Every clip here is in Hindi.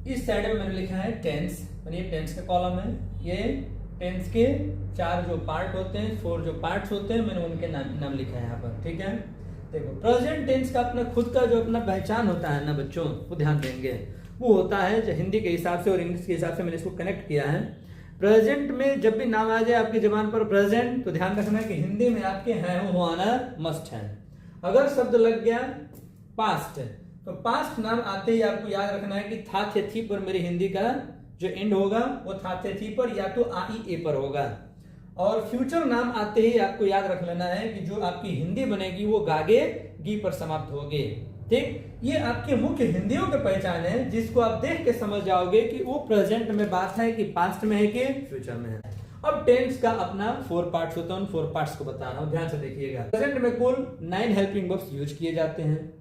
इस साइड में मैंने लिखा है टेंस, और ये टेंस का कॉलम है। ये टेंस के 4 जो पार्ट होते हैं, 4 जो पार्ट्स होते हैं, मैंने उनके नाम लिखा है यहाँ पर। ठीक है, देखो प्रेजेंट टेंस का अपना खुद का जो अपना पहचान होता है ना बच्चों, वो ध्यान देंगे, वो होता है जो हिंदी के हिसाब से और इंग्लिश के हिसाब से मैंने इसको कनेक्ट किया है। प्रेजेंट में जब भी नाम आ जाए आपकी जबान पर प्रेजेंट, तो ध्यान रखना है कि हिंदी में आपके हैं हो आना मस्ट है। अगर शब्द लग गया पास्ट, तो पास्ट नाम आते ही आपको याद रखना है कि था थे थी पर मेरी हिंदी का जो एंड होगा वो था थे थी पर या तो आ ई ए पर होगा। और फ्यूचर नाम आते ही आपको याद रख लेना है कि जो आपकी हिंदी बनेगी वो गागे गी पर समाप्त होगी। ठीक, ये आपके मुख्य हिंदियों के पहचान है, जिसको आप देख के समझ जाओगे कि वो प्रेजेंट में बात है कि पास्ट में है कि फ्यूचर में है। अब टेंस का अपना 4 पार्ट्स होता है, उन 4 पार्ट्स को बता रहा हूं, ध्यान से देखिएगा। प्रेजेंट में कुल 9 हेल्पिंग वर्ब्स यूज किए जाते हैं,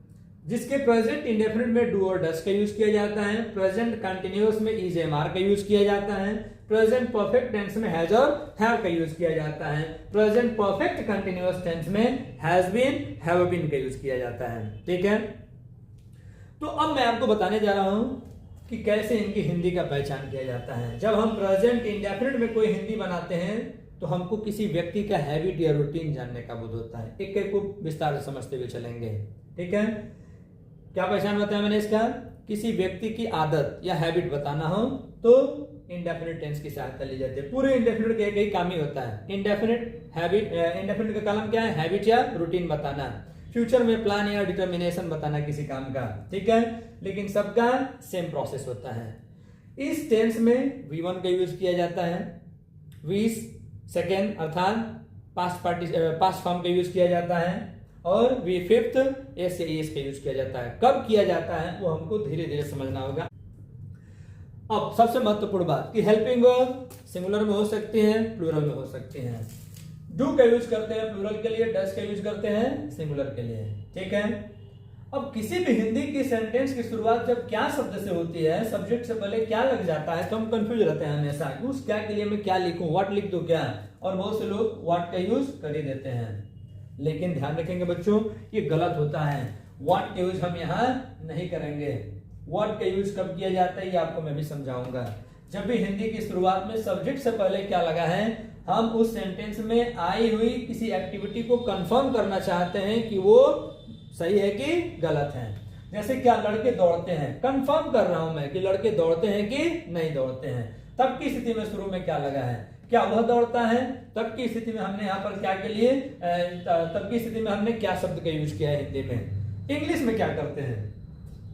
जिसके प्रेजेंट इंडेफिनिट में डू और डस का यूज किया जाता है, प्रेजेंट कंटिन्यूअस में इज एम आर का यूज किया जाता है, प्रेजेंट परफेक्ट टेंस में हैज और हैव का यूज किया जाता है, प्रेजेंट परफेक्ट कंटिन्यूअस टेंस में हैज बीन हैव बीन का यूज किया जाता है। ठीक है, तो अब मैं आपको बताने जा रहा हूं कि कैसे इनकी हिंदी का पहचान किया जाता है। जब हम प्रेजेंट इंडेफिनिट में कोई हिंदी बनाते हैं तो हमको किसी व्यक्ति का हैबिट या रूटीन जानने का बोध होता है। एक एक को विस्तार से समझते हुए चलेंगे। ठीक है, क्या पहचान बताया मैंने इसका? किसी व्यक्ति की आदत या हैबिट बताना हो तो इंडेफिनिट टेंस की सहायता ली जाती है। पूरे इंडेफिनिट का एक ही काम ही होता है, इंडेफिनिट हैबिट, इंडेफिनिट का कलम क्या है? हैबिट या रूटीन बताना। फ्यूचर में प्लान या डिटर्मिनेशन बताना किसी काम का। ठीक है, लेकिन सबका सेम प्रोसेस होता है। इस टेंस में V1 का यूज किया जाता है, V सेकेंड अर्थात पास्ट फॉर्म का यूज किया जाता है, और V फिफ्थ एस या एस का यूज किया जाता है। कब किया जाता है वो हमको धीरे धीरे समझना होगा। अब सबसे महत्वपूर्ण बात कि हेल्पिंग वर्ब सिंगुलर में हो सकती हैं, प्लूरल में हो सकती हैं। डू का यूज करते हैं प्लूरल के लिए, डस का यूज करते हैं सिंगुलर के लिए। ठीक है, अब किसी भी हिंदी की सेंटेंस की शुरुआत जब क्या शब्द से होती है, सब्जेक्ट से पहले क्या लग जाता है, तो हम कंफ्यूज रहते हैं हमेशा, उस क्या के लिए मैं क्या लिखूं, व्हाट लिख दूं क्या, और बहुत से लोग व्हाट का यूज कर ही देते हैं। लेकिन ध्यान रखेंगे बच्चों, ये गलत होता है। व्हाट का यूज हम यहाँ नहीं करेंगे। व्हाट का यूज कब किया जाता है ये आपको मैं भी समझाऊंगा। जब भी हिंदी की शुरुआत में सब्जेक्ट से पहले क्या लगा है, हम उस सेंटेंस में आई हुई किसी एक्टिविटी को कंफर्म करना चाहते हैं कि वो सही है कि गलत है। जैसे क्या लड़के दौड़ते हैं, कंफर्म कर रहा हूं मैं कि लड़के दौड़ते हैं कि नहीं दौड़ते हैं। तब की स्थिति में शुरू में क्या लगा है, क्या वह दौड़ता है। तब की स्थिति में हमने यहाँ पर क्या के लिए, तब की स्थिति में हमने क्या शब्द का यूज किया है हिंदी में। इंग्लिश में क्या करते हैं,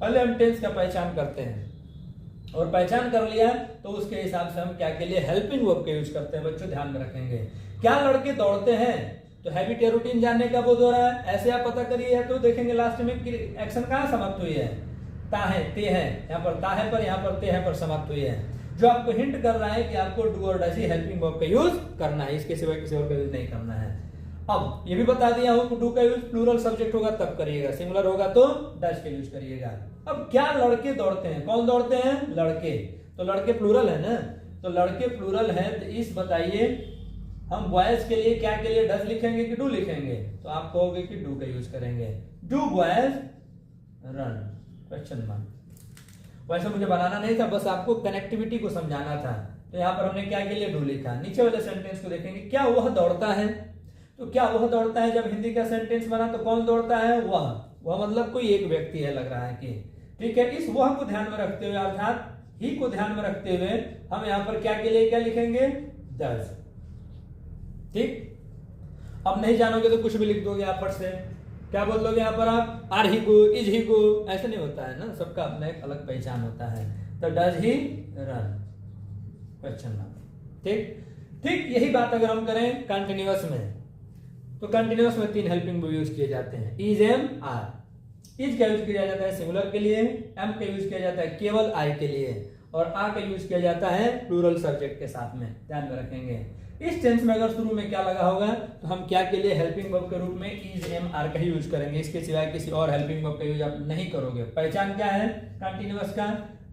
पहले हम टेंस का पहचान करते हैं, और पहचान कर लिया तो उसके हिसाब से हम क्या के लिए हेल्पिंग वर्ब का यूज करते हैं। बच्चों ध्यान में रखेंगे, क्या लड़के दौड़ते हैं, तो हैबिट या रूटीन जानने का बोध हो रहा है, ऐसे आप पता करिए। तो देखेंगे लास्ट में एक्शन कहाँ समाप्त हुई है, ता है ते है, यहाँ पर ता है पर यहाँ पर ते है पर समाप्त हुई है, जो आपको हिंट कर रहा है कि आपको डू और डस ही हेल्पिंग वर्ब का यूज करना है, इसके सिवा किसी और का यूज नहीं करना है। अब ये भी बता दिया हूं कि डू का यूज प्लूरल सब्जेक्ट होगा तब करिएगा, सिंगुलर होगा तो डस का यूज करिएगा। अब क्या लड़के दौड़ते हैं, कौन दौड़ते हैं, लड़के, तो लड़के प्लूरल है ना, तो लड़के प्लूरल है, तो इस बताइए हम बॉयज के लिए क्या के लिए डस लिखेंगे कि डू लिखेंगे, तो आप कहोगे कि डू का यूज करेंगे। Do boys run, question mark. वैसे मुझे बनाना नहीं था, बस आपको कनेक्टिविटी को समझाना था, तो यहाँ पर हमने क्या के लिए डू लिखा। नीचे वाले सेंटेंस को देखेंगे, क्या वह दौड़ता है, तो क्या वह दौड़ता है, जब हिंदी का सेंटेंस बना तो कौन दौड़ता है, वह मतलब कोई एक व्यक्ति है लग रहा है कि। ठीक है, इस वह को ध्यान में रखते हुए अर्थात ही को ध्यान में रखते हुए हम यहाँ पर क्या के लिए क्या लिखेंगे, डज। ठीक, अब नहीं जानोगे तो कुछ भी लिख दोगे आप फट से, क्या बोल दोगे यहाँ पर आप, are he go, is he गो, ऐसे नहीं होता है ना, सबका अपना एक अलग पहचान होता है। तो does he run, question mark. ठीक, यही बात अगर हम करें कंटिन्यूअस में, तो कंटिन्यूअस में 3 हेल्पिंग वर्ब यूज किए जाते हैं, इज एम आर। इज का यूज किया जाता है सिंगुलर के लिए, एम का यूज किया जाता है केवल आई के लिए, और आ का यूज किया जाता है प्लूरल सब्जेक्ट के साथ में, ध्यान में रखेंगे। इस टेंस में अगर शुरू में क्या लगा होगा तो हम क्या के लिए हेल्पिंग वर्ब के रूप में इज एम आर का ही यूज करेंगे, इसके सिवाय किसी और हेल्पिंग वर्ब का यूज आप नहीं करोगे। पहचान क्या है कंटिन्यूअस का,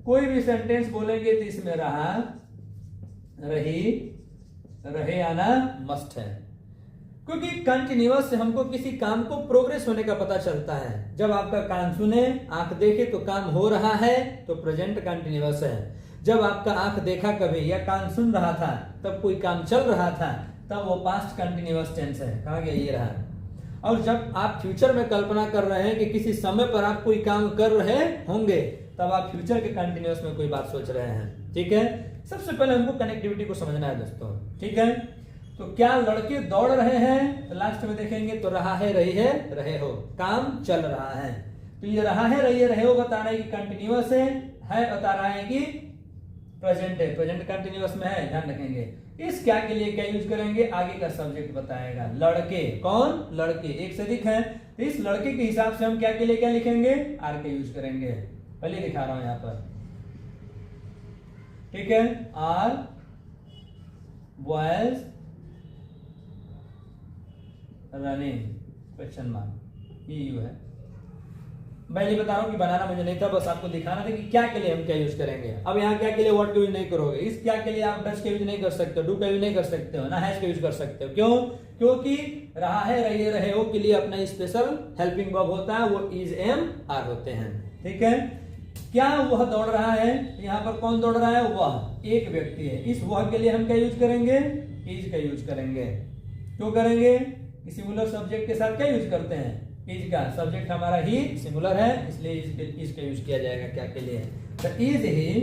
कोई भी सेंटेंस बोलेंगे तो इसमें रहा, रही, रहे आना मस्ट है। क्योंकि कंटिन्यूअस से हमको किसी काम को प्रोग्रेस होने का पता चलता है। जब आपका कान सुने, आंख देखे तो काम हो रहा है तो प्रेजेंट कंटिन्यूअस है। जब आपका आंख देखा कभी या कान सुन रहा था तब कोई काम चल रहा था तब वो पास्ट कंटिन्यूअस टेंस है। कहाँ गया ये रहा। और जब आप फ्यूचर में कल्पना कर रहे हैं कि किसी समय पर आप कोई काम कर रहे होंगे तब आप फ्यूचर के कंटिन्यूअस में कोई बात सोच रहे हैं। ठीक है, सबसे पहले हमको कनेक्टिविटी को समझना है दोस्तों। ठीक है, तो क्या लड़के दौड़ रहे हैं तो लास्ट में देखेंगे तो रहा है, रही है, रहे हो, काम चल रहा है। तो ये रहा है, रही है, रहे हो बता रहा है कि कंटिन्यूअस है बता रहा है कि प्रेजेंट है, प्रेजेंट कंटिन्यूअस में है, ध्यान रखेंगे। इस क्या के लिए क्या यूज करेंगे आगे का सब्जेक्ट बताएगा। लड़के, कौन, लड़के, एक से अधिक है तो इस लड़के के हिसाब से हम क्या के लिए क्या लिखेंगे, आर के यूज करेंगे। पहले दिखा रहा हूं यहां पर। ठीक है, are boys running question mark, ये यू है। पहले बता रहा हूं कि बनाना मुझे नहीं था, बस आपको दिखाना था कि क्या के लिए हम क्या यूज करेंगे। अब यहाँ क्या के लिए वर्ड का यूज नहीं करोगे। इस क्या के लिए आप डच का यूज नहीं कर सकते हो, डू का यूज नहीं कर सकते हो, ना हैज का यूज कर सकते हो। क्यों? क्योंकि रहा है, रही, रहे हो के लिए अपना स्पेशल हेल्पिंग वर्ब होता है, वो इज, एम, आर होते हैं। ठीक है, क्या वह दौड़ रहा है, यहाँ पर कौन दौड़ रहा है, वह एक व्यक्ति है। इस वह के लिए हम क्या यूज करेंगे, इज का यूज करेंगे। क्यों करेंगे, सिंगुलर सब्जेक्ट के साथ क्या यूज करते हैं, इज का। सब्जेक्ट हमारा ही सिंगुलर है इसलिए इज का यूज किया जाएगा क्या के लिए, तो is he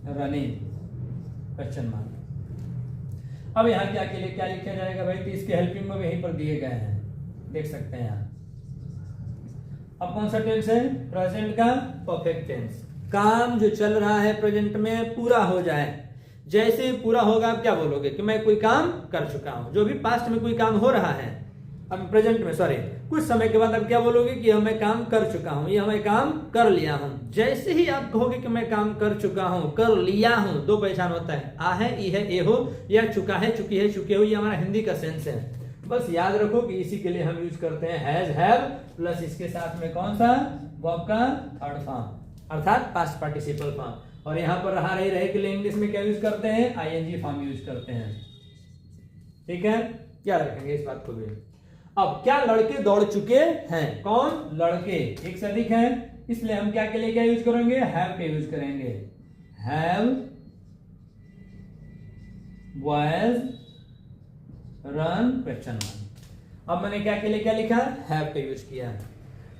running question mark. अब यहाँ क्या के लिए क्या लिखा जाएगा भाई, तो इसके हेल्पिंग में यहीं पर दिए गए हैं, देख सकते हैं यहाँ। अब कौन सा टेंस है, प्रेजेंट का परफेक्ट टेंस। काम जो चल रहा है प्रेजेंट में पूरा हो जाए, जैसे ही पूरा होगा आप क्या बोलोगे कि मैं कोई काम कर चुका हूं। जो भी पास्ट में कोई काम हो रहा है, अब प्रेजेंट में सॉरी कुछ समय के बाद आप क्या बोलोगे कि मैं काम कर चुका हूं, ये मैं काम कर लिया हूं। जैसे ही आप कहोगे कि मैं काम कर चुका हूं, कर लिया हूं, दो पहचान होता है, आ है, ई है, ए हो, या चुका है, चुकी है, चुके हो, ये हमारा हिंदी का सेंस है। बस याद रखो कि इसी के लिए हम यूज करते हैं हैज, हैव प्लस इसके साथ में कौन सा, वर्ब का थर्ड फॉर्म अर्थात पास्ट पार्टिसिपल फॉर्म। और यहां पर रहा, रही, रहे के लिए इंग्लिश में क्या यूज करते हैं, आईएनजी फॉर्म यूज करते हैं। ठीक है, क्या रखेंगे इस बात को भी। अब क्या लड़के दौड़ चुके हैं, कौन, लड़के एक से अधिक है, इसलिए हम क्या के लिए क्या यूज करेंगे, हैव के यूज करेंगे। Have boys run question mark. अब मैंने क्या के लिए क्या लिखा, हैव का यूज किया।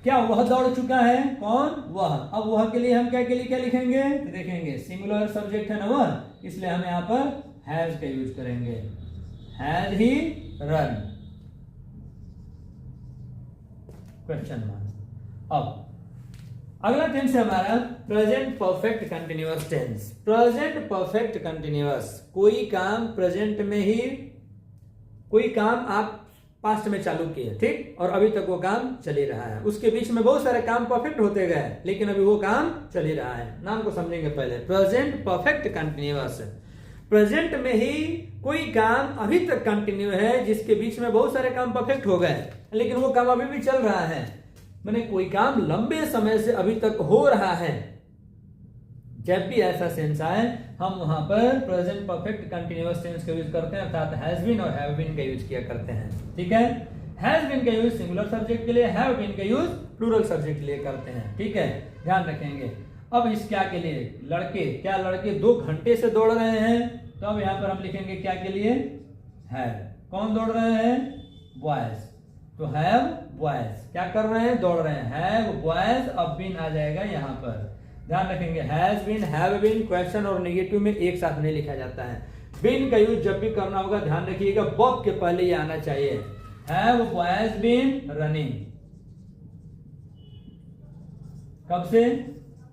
क्या वह दौड़ चुका है, कौन, वह। अब वह के लिए हम क्या के लिए क्या लिखेंगे, तो देखेंगे सिंगुलर सब्जेक्ट है ना वह, इसलिए हम यहाँ पर हैज का यूज करेंगे। Has he run question mark. अब अगला टेंस है हमारा present perfect continuous tense. Present perfect continuous, कोई काम प्रेजेंट में ही, कोई काम आप पास्ट में चालू किए, ठीक, और अभी तक वो काम चल ही रहा है। उसके बीच में बहुत सारे काम परफेक्ट होते गए लेकिन अभी वो काम चल ही रहा है। नाम को समझेंगे पहले, प्रेजेंट परफेक्ट कंटिन्यूअस। प्रेजेंट में ही कोई काम अभी तक कंटिन्यू है जिसके बीच में बहुत सारे काम परफेक्ट हो गए लेकिन वो काम अभी भी चल रहा है। मैंने कोई काम लंबे समय से अभी तक हो रहा है। जब भी ऐसा सेंस आए हम वहां पर प्रेजेंट परफेक्ट कंटिन्यूअस टेंस का यूज करते हैं अर्थात हैज बीन और हैव बीन का यूज किया करते हैं। ठीक है, हैज बीन का यूज सिंगुलर सब्जेक्ट के लिए, हैव बीन का यूज प्लूरल सब्जेक्ट के लिए करते हैं। ठीक है, ध्यान रखेंगे। अब इस क्या के लिए, लड़के, क्या लड़के 2 घंटे से दौड़ रहे हैं, तो अब यहां पर हम लिखेंगे क्या के लिए, हैव। कौन दौड़ रहे हैं, बॉयज, तो हैव बॉयज क्या कर रहे हैं, दौड़ रहे हैं, हैव बॉयज। अब बीन आ जाएगा यहां पर, ध्यान रखेंगे। Has been, have been question और नेगेटिव में एक साथ नहीं लिखा जाता है। बीन का यूज जब भी करना होगा ध्यान रखिएगा वर्ब के पहले ही आना चाहिए। हैव बॉयज बीन रनिंग, कब से,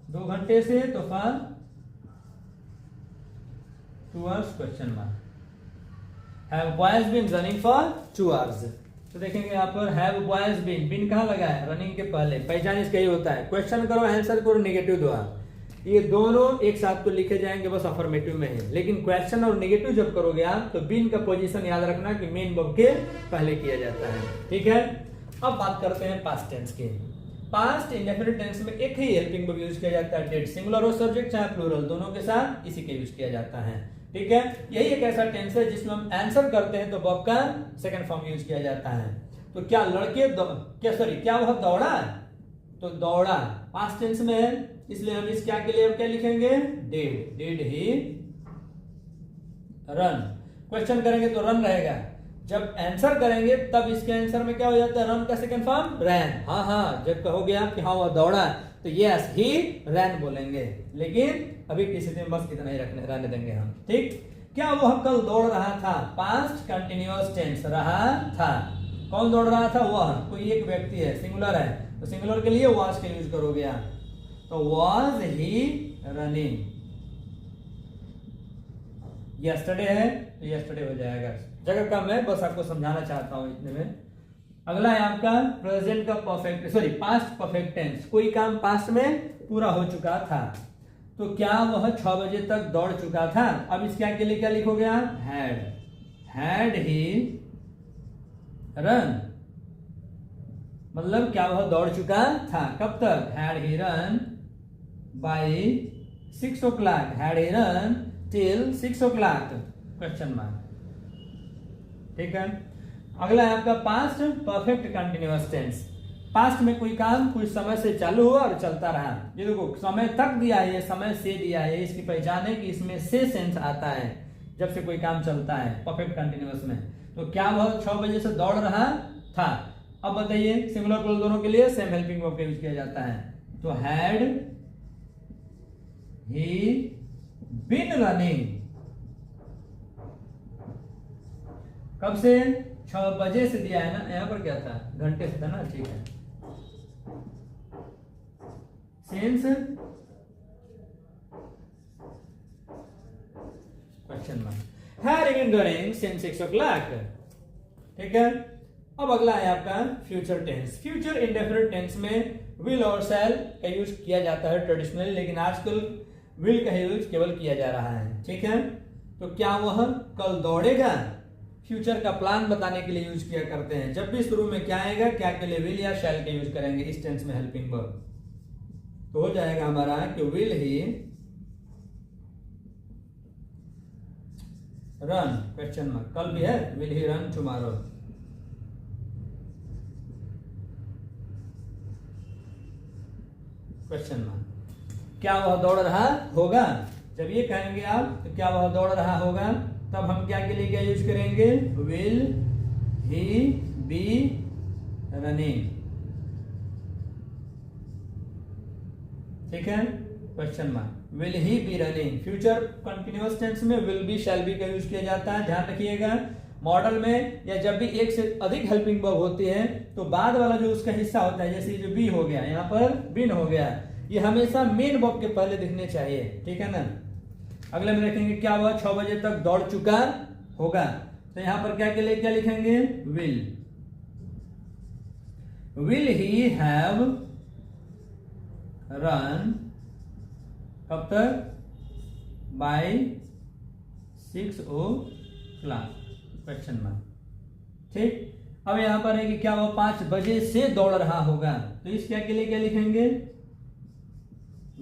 2 घंटे से, तो for 2 hours question mark. Have boys been running for 2 hours। तो देखेंगे यहाँ पर हैव बॉयज बीन, बीन कहाँ लगा है, रनिंग के पहले। पहचान इसका ही होता है, क्वेश्चन करो, आंसर करो, नेगेटिव दो। ये दोनों एक साथ तो लिखे जाएंगे बस अफर्मेटिव में है, लेकिन क्वेश्चन और नेगेटिव जब करोगे आप तो बीन का पोजीशन याद रखना कि मेन वर्ब के पहले किया जाता है। ठीक है, अब बात करते हैं पास्ट टेंस के। पास्ट इंडेफिनिट टेंस में एक ही हेल्पिंग वर्ब यूज किया जाता है, डेट सिंगुलर और सब्जेक्ट चाहे प्लूरल दोनों के साथ इसी का यूज किया जाता है। ठीक है, यही एक ऐसा टेंस है जिसमें हम आंसर करते हैं तो वर्ब का सेकंड फॉर्म यूज किया जाता है। तो क्या क्या वह दौड़ा, तो दौड़ा पास्ट टेंस में है, इसलिए हम इस क्या के लिए क्या लिखेंगे, डिड ही रन। क्वेश्चन करेंगे तो रन रहेगा, जब आंसर करेंगे तब इसके आंसर में क्या हो जाता है, रन का सेकंड फॉर्म रैन। हाँ, जब कहोगे आप कि हाँ वह दौड़ा तो यस ही रैन बोलेंगे, लेकिन अभी किसी दिन बस इतना ही रहने देंगे हम, ठीक। क्या वह कल दौड़ रहा था, पास्ट कंटिन्यूअस टेंस, रहा था। कौन दौड़ रहा था, वह, कोई एक व्यक्ति है, सिंगुलर है, तो सिंगुलर के लिए वाज का यूज करोगे आप, तो वाज ही रनिंग। यस्टरडे है तो यस्टरडे हो जाएगा, जगह कम है, बस आपको समझाना चाहता हूं इतने में। अगला है आपका प्रेजेंट का पास्ट परफेक्ट टेंस, कोई काम पास्ट में पूरा हो चुका था, तो क्या वह 6 बजे तक दौड़ चुका था। अब इस क्या के लिए क्या लिखोगे आप, हैड ही रन, मतलब क्या वह दौड़ चुका था, कब तक, had he run by 6 o'clock, had he run till 6 o'clock, question mark, ठीक है। अगला है आपका past perfect continuous tense, past में कोई काम कुछ समय से चालू हुआ और चलता रहा। ये देखो समय तक दिया है, समय से दिया है, इसकी पहचान है कि इसमें से सेंस आता है जब से कोई काम चलता है परफेक्ट कंटिन्यूअस में। तो क्या वह 6 बजे से दौड़ रहा था। अब बताइए सिंगुलर प्लूरल दोनों के लिए सेम हेल्पिंग वर्ब का यूज किया जाता है, तो हैड ही बीन रनिंग, कब से, 6 बजे से दिया है ना, यहां पर क्या था, घंटे से था ना, ठीक है। Since question mark, had been running since 6 o'clock, ठीक है। अब अगला है आपका future tense, future indefinite tense में विल और शैल का यूज किया जाता है ट्रेडिशनली, लेकिन आजकल विल का यूज केवल किया जा रहा है, ठीक है। तो क्या वह कल दौड़ेगा, फ्यूचर का प्लान बताने के लिए यूज किया करते हैं, जब भी शुरू में क्या आएगा, क्या के लिए विल या शैल का यूज करेंगे इस टेंस में हेल्पिंग वर्ब, तो हो जाएगा हमारा कि will he run, question mark, कल भी है, will he run tomorrow, question mark. क्या वह दौड़ रहा होगा, जब ये कहेंगे आप तो क्या वह दौड़ रहा होगा, तब हम क्या के लिए क्या यूज करेंगे, विल ही बी रनिंग, ठीक है, question mark, will he be running. Future continuous tense में विल बी शैल बी का यूज किया जाता है, ध्यान रखिएगा। मॉडल में या जब भी एक से अधिक हेल्पिंग वर्ब होती है तो बाद वाला जो उसका हिस्सा होता है, जैसे जो बी हो गया, यहाँ पर बिन हो गया, ये हमेशा मेन वर्ब के पहले दिखने चाहिए, ठीक है ना। अगले में देखेंगे क्या वह 6 बजे तक दौड़ चुका होगा, तो यहां पर क्या के लिए क्या लिखेंगे, विल ही हैव रन, कब तक, बाय 6 o'clock, क्वेश्चन मार्क, ठीक। अब यहां पर है कि क्या वह 5 बजे से दौड़ रहा होगा, तो इस क्या के लिए क्या लिखेंगे,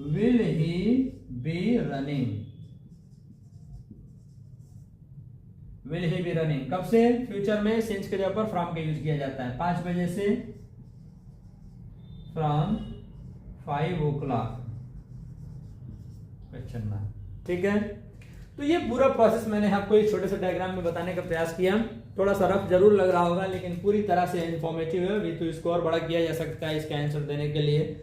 will he be running, will he be running, कब से, फ्यूचर में सिंस के जगह पर फ्रॉम का यूज किया जाता है, 5 बजे से, फ्रॉम 5 o'clock, क्वेश्चन मार्क, ठीक है। तो ये पूरा प्रोसेस मैंने आपको एक छोटे से डायग्राम में बताने का प्रयास किया, थोड़ा सा रफ जरूर लग रहा होगा लेकिन पूरी तरह से इंफॉर्मेटिव है, भी तो इसको और बड़ा किया जा सकता है इसका आंसर देने के लिए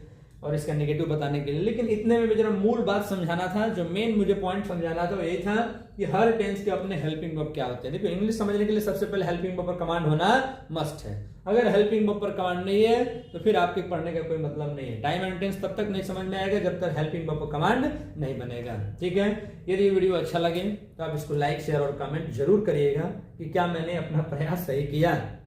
और इसका नेगेटिव बताने के लिए, लेकिन इतने में जरा मूल बात समझाना था, जो मेन मुझे पॉइंट समझाना था वो यही था कि हर टेंस के अपने हेल्पिंग वर्ब क्या होते हैं। देखो इंग्लिश समझने के लिए सबसे पहले हेल्पिंग वर्ब पर कमांड होना मस्ट है, अगर हेल्पिंग वर्ब पर कमांड नहीं है तो फिर आपके पढ़ने का कोई मतलब नहीं है। टाइम एंड टेंस तब तक नहीं समझ में आएगा जब तक हेल्पिंग वर्ब पर कमांड नहीं बनेगा, ठीक है। यदि वीडियो अच्छा लगे तो आप इसको लाइक शेयर और कमेंट जरूर करिएगा कि क्या मैंने अपना प्रयास सही किया।